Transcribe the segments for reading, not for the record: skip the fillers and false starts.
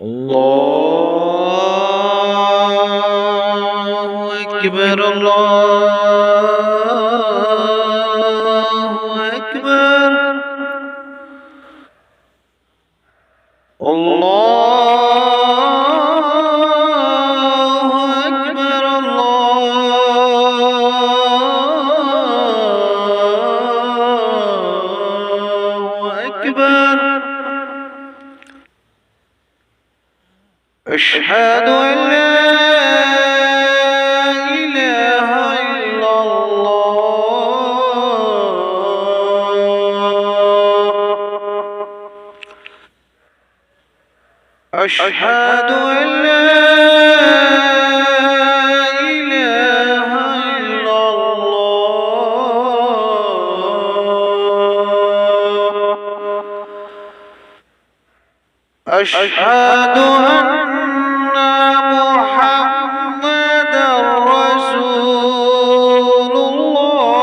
الله أكبر الله أكبر الله أكبر الله أكبر أشهد أن لا إله إلا الله أشهد أن لا إله إلا الله أشهد أن محمدا رسول الله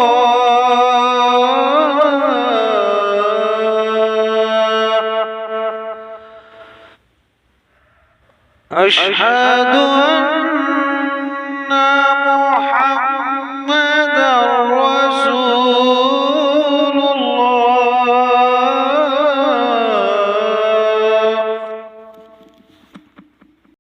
أشهد أن